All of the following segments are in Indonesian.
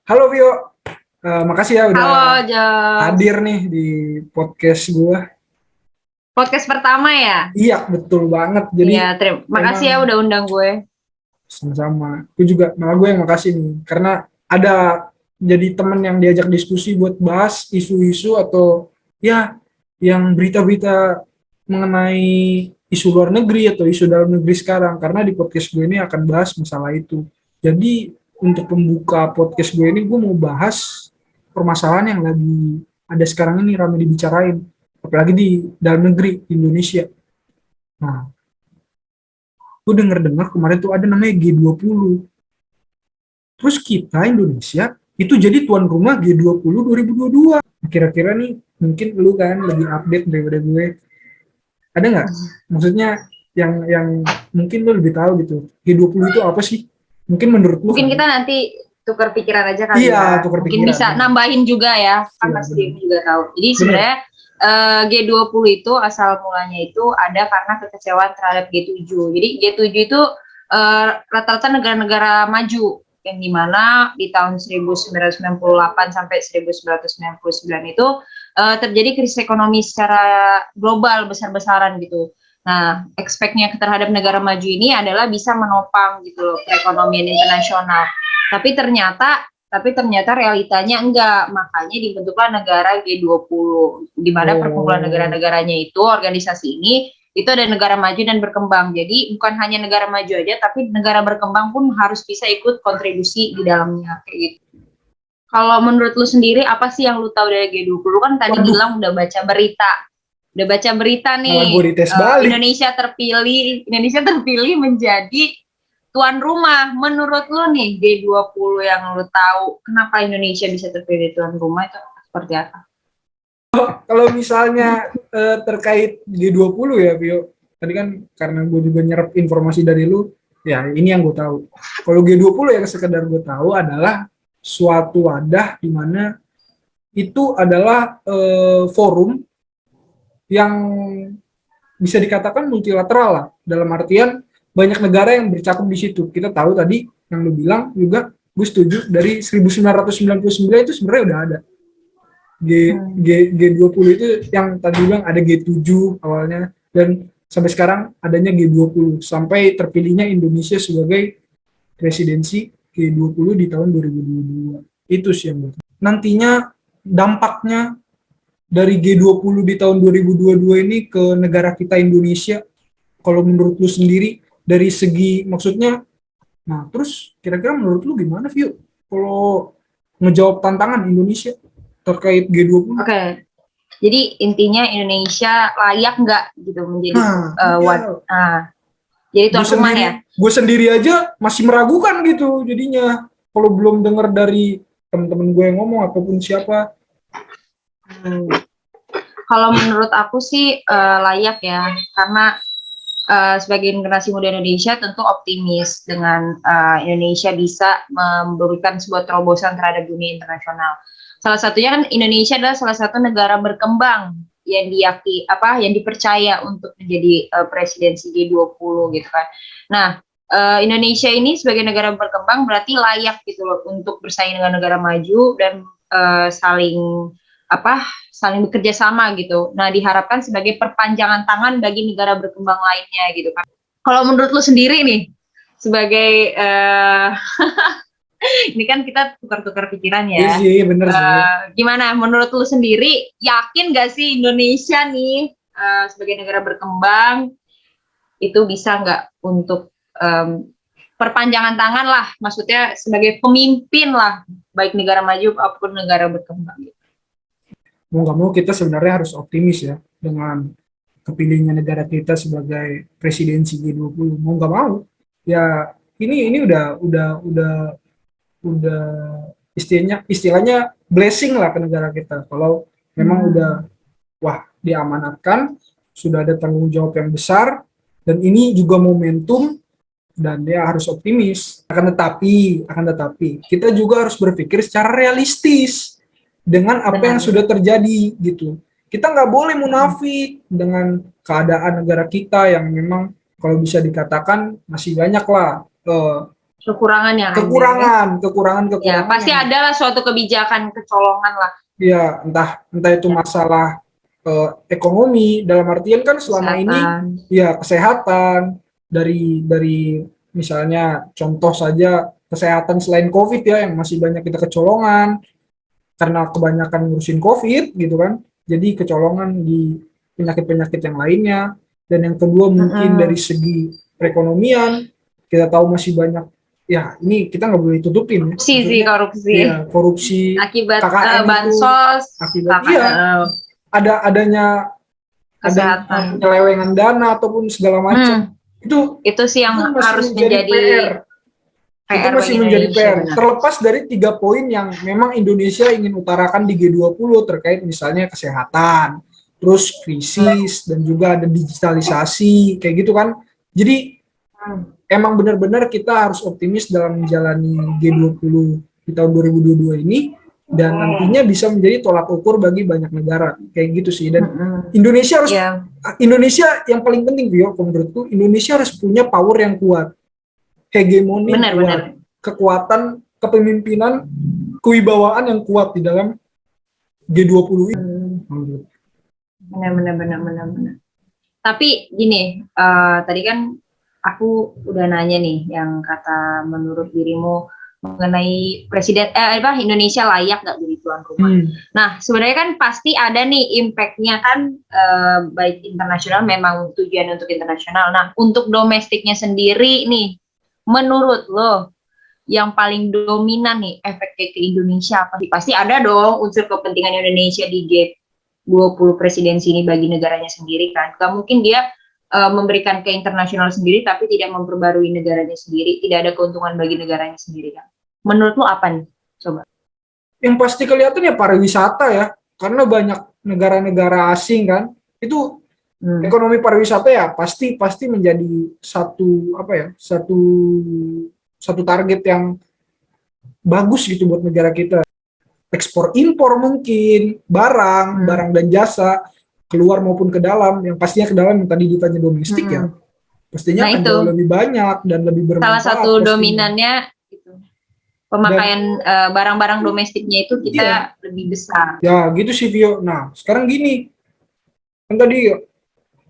Halo Vio. Makasih ya udah Halo, Jos. hadir nih di podcast gue. Podcast pertama ya? Iya, betul banget. Jadi Iya, terima emang makasih ya udah undang gue. sama-sama. Gue juga, malah gue yang makasih nih. Karena ada jadi temen yang diajak diskusi buat bahas isu-isu atau ya yang berita-berita mengenai isu luar negeri atau isu dalam negeri sekarang. Karena di podcast gue ini akan bahas masalah itu. Jadi untuk pembuka podcast gue ini gue mau bahas permasalahan yang lagi ada sekarang ini ramai dibicarain. Apalagi di dalam negeri Indonesia. Nah, gue denger-dengar kemarin tuh ada namanya G20. Terus kita Indonesia itu jadi tuan rumah G20 2022. Kira-kira nih mungkin lu kan lebih update daripada gue. Ada nggak? Maksudnya yang mungkin lu lebih tahu gitu. G20 itu apa sih? Mungkin menurut lu Mungkin kan? kita nanti tukar pikiran aja kali Iya, ya. tukar Mungkin pikiran. bisa nambahin juga ya, kan Iya, pasti benar. dia juga tahu. Jadi Benar. sebenarnya G20 itu asal mulanya itu ada karena kekecewaan terhadap G7. Jadi G7 itu rata-rata negara-negara maju yang dimana di tahun 1998 sampai 1999 itu terjadi krisis ekonomi secara global besar-besaran gitu. Nah, expect-nya terhadap negara maju ini adalah bisa menopang gitu loh perekonomian internasional. Tapi ternyata realitanya enggak. Makanya dibentuklah negara G20 di mana perkumpulan Oh, negara-negaranya itu organisasi ini itu ada negara maju dan berkembang. Jadi bukan hanya negara maju aja tapi negara berkembang pun harus bisa ikut kontribusi di dalamnya kayak gitu. Kalau menurut lu sendiri apa sih yang lu tahu dari G20? Kan tadi waduh, bilang udah baca berita. Udah baca berita malah gue nih, dites balik. Indonesia terpilih menjadi tuan rumah. Menurut lu nih G20 yang lu tahu, kenapa Indonesia bisa terpilih tuan rumah itu seperti apa? Kalau misalnya terkait G20 ya, Vio, tadi kan karena gue juga nyerap informasi dari lu, ya ini yang gue tahu. Kalau G20 yang sekedar gue tahu adalah suatu wadah di mana itu adalah forum yang bisa dikatakan multilateral lah, dalam artian banyak negara yang bercakup di situ. Kita tahu tadi yang lu bilang juga, gue setuju, dari 1999 itu sebenarnya udah ada. G20 itu yang tadi bilang ada G7 awalnya, dan sampai sekarang adanya G20 sampai terpilihnya Indonesia sebagai presidensi G20 di tahun 2022. Itu sih yang nantinya dampaknya dari G20 di tahun 2022 ini ke negara kita Indonesia, kalau menurut lu sendiri dari segi maksudnya, nah terus kira-kira menurut lu gimana Vio kalau ngejawab tantangan Indonesia terkait G20? Oke, jadi intinya Indonesia layak nggak gitu menjadi Nah, iya. jadi Gue tuan rumah sendiri, ya? gue sendiri aja masih meragukan gitu jadinya. Kalau belum dengar dari teman-teman gue yang ngomong ataupun siapa. Hmm. Kalau menurut aku sih layak ya, karena sebagai generasi muda Indonesia tentu optimis dengan Indonesia bisa memberikan sebuah terobosan terhadap dunia internasional. Salah satunya kan Indonesia adalah salah satu negara berkembang yang dipercaya untuk menjadi presidensi G20 gitu kan. Nah, Indonesia ini sebagai negara berkembang berarti layak gitu loh untuk bersaing dengan negara maju dan saling apa saling bekerja sama gitu. Nah, diharapkan sebagai perpanjangan tangan bagi negara berkembang lainnya gitu kan. Kalau menurut lu sendiri nih, sebagai ini kan kita tukar-tukar pikiran Iya ya. sih, bener sih. Gimana menurut lu sendiri, yakin gak sih Indonesia nih sebagai negara berkembang itu bisa nggak untuk perpanjangan tangan lah, maksudnya sebagai pemimpin lah, baik negara maju maupun negara berkembang gitu. Mau nggak mau kita sebenarnya harus optimis ya dengan kepilihnya negara kita sebagai presidensi G20. Mau nggak mau. Ya ini udah istilahnya blessing lah ke negara kita. Kalau memang udah wah diamanatkan, sudah ada tanggung jawab yang besar, dan ini juga momentum, dan dia harus optimis. Akan tetapi kita juga harus berpikir secara realistis dengan apa yang sudah Benar-benar. terjadi gitu. Kita nggak boleh munafik dengan keadaan negara kita yang memang kalau bisa dikatakan masih banyak lah Kekurangan yang ada. kekurangan Ya, pasti yang, ada lah suatu kebijakan kecolongan lah. ya entah itu masalah ekonomi, dalam artian kan selama ini Kesehatan. ya kesehatan, dari misalnya contoh saja kesehatan selain COVID ya, yang masih banyak kita kecolongan karena kebanyakan ngurusin COVID gitu kan, jadi kecolongan di penyakit-penyakit yang lainnya. Dan yang kedua mungkin dari segi perekonomian, kita tahu masih banyak, ya ini kita nggak boleh tutupin ya, Korupsi sih, maksudnya korupsi. ya korupsi Akibat KKN itu, bansos, akibat iya adanya kesehatan. penyelewengan dana ataupun segala macam. Itu sih yang Itu masih harus menjadi menjadi PR. Itu PR masih bagi menjadi Indonesia, PR. benar. Terlepas dari 3 poin yang memang Indonesia ingin utarakan di G20 terkait misalnya kesehatan, terus krisis, dan juga ada digitalisasi, kayak gitu kan. Jadi emang benar-benar kita harus optimis dalam menjalani G20 di tahun 2022 ini, dan nantinya bisa menjadi tolak ukur bagi banyak negara, kayak gitu sih. Dan Indonesia harus Indonesia yang paling penting, Vio, menurutku Indonesia harus punya power yang kuat, hegemoni Benar, kuat, benar. kekuatan kepemimpinan, kewibawaan yang kuat di dalam G20 ini. Benar. Tapi gini, tadi kan aku udah nanya nih yang kata menurut dirimu mengenai Indonesia layak nggak jadi tuan rumah. Nah, sebenarnya kan pasti ada nih impact-nya kan, baik internasional, memang tujuan untuk internasional. Nah, untuk domestiknya sendiri nih, menurut lo yang paling dominan nih efeknya ke Indonesia apa sih? Pasti ada dong unsur kepentingan Indonesia di G20 presidensi ini bagi negaranya sendiri kan. Gak mungkin dia memberikan ke internasional sendiri tapi tidak memperbarui negaranya sendiri, tidak ada keuntungan bagi negaranya sendiri kan. Menurut lo apa nih? Coba. Yang pasti kelihatan ya pariwisata ya, karena banyak negara-negara asing kan, itu ekonomi pariwisata ya pasti menjadi satu target yang bagus gitu buat negara kita. Ekspor impor mungkin barang dan jasa keluar maupun ke dalam, yang pastinya ke dalam yang tadi ditanya domestik ya, pastinya akan jauh lebih banyak dan lebih bermanfaat. Salah satu dominannya itu pemakaian barang-barang domestiknya itu kita lebih besar. Ya gitu sih, Vio. Nah sekarang gini, kan tadi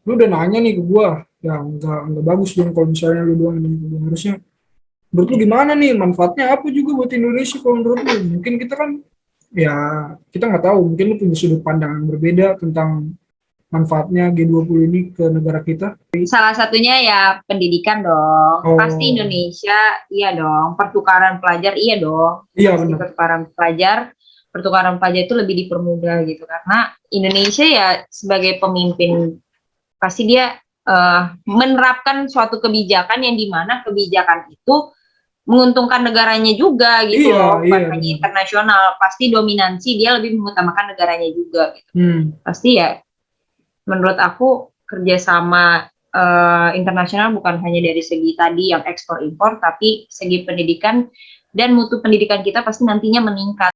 lu udah nanya nih ke gua, ya nggak bagus dong kalau misalnya lu doang yang harusnya. Menurut lu gimana nih, manfaatnya apa juga buat Indonesia kalau menurut lu? Mungkin kita kan, ya kita nggak tahu, mungkin lu punya sudut pandang yang berbeda tentang manfaatnya G20 ini ke negara kita. Salah satunya ya pendidikan dong. Pasti Indonesia, iya dong. Pertukaran pelajar, iya dong. Iya pasti benar. pertukaran pelajar itu lebih dipermudah gitu. Karena Indonesia ya sebagai pemimpin, pasti dia menerapkan suatu kebijakan yang dimana kebijakan itu menguntungkan negaranya juga gitu loh, bukan hanya internasional. Pasti dominansi dia lebih mengutamakan negaranya juga gitu. Pasti ya, menurut aku kerjasama internasional bukan hanya dari segi tadi yang ekspor impor, tapi segi pendidikan dan mutu pendidikan kita pasti nantinya meningkat.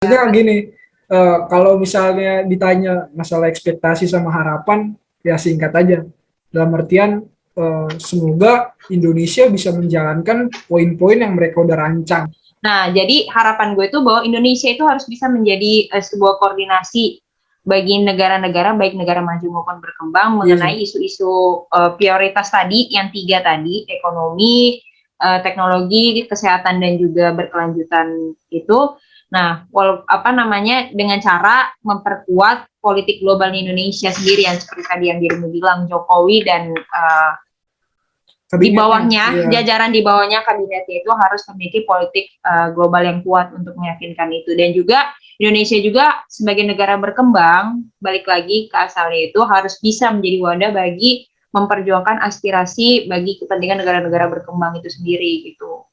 Sebenarnya gini, kalau misalnya ditanya masalah ekspektasi sama harapan, ya singkat aja. Dalam artian semoga Indonesia bisa menjalankan poin-poin yang mereka udah rancang. Nah, jadi harapan gue itu bahwa Indonesia itu harus bisa menjadi sebuah koordinasi bagi negara-negara, baik negara maju maupun berkembang, mengenai isu-isu prioritas tadi, yang 3 tadi, ekonomi, teknologi, kesehatan, dan juga berkelanjutan itu. Nah, dengan cara memperkuat politik global Indonesia sendiri, yang seperti tadi yang dirimu bilang, Jokowi dan di bawahnya, jajaran di bawahnya kabinetnya itu harus memiliki politik global yang kuat untuk meyakinkan itu. Dan juga Indonesia juga sebagai negara berkembang, balik lagi ke asalnya itu, harus bisa menjadi wadah bagi memperjuangkan aspirasi bagi kepentingan negara-negara berkembang itu sendiri gitu.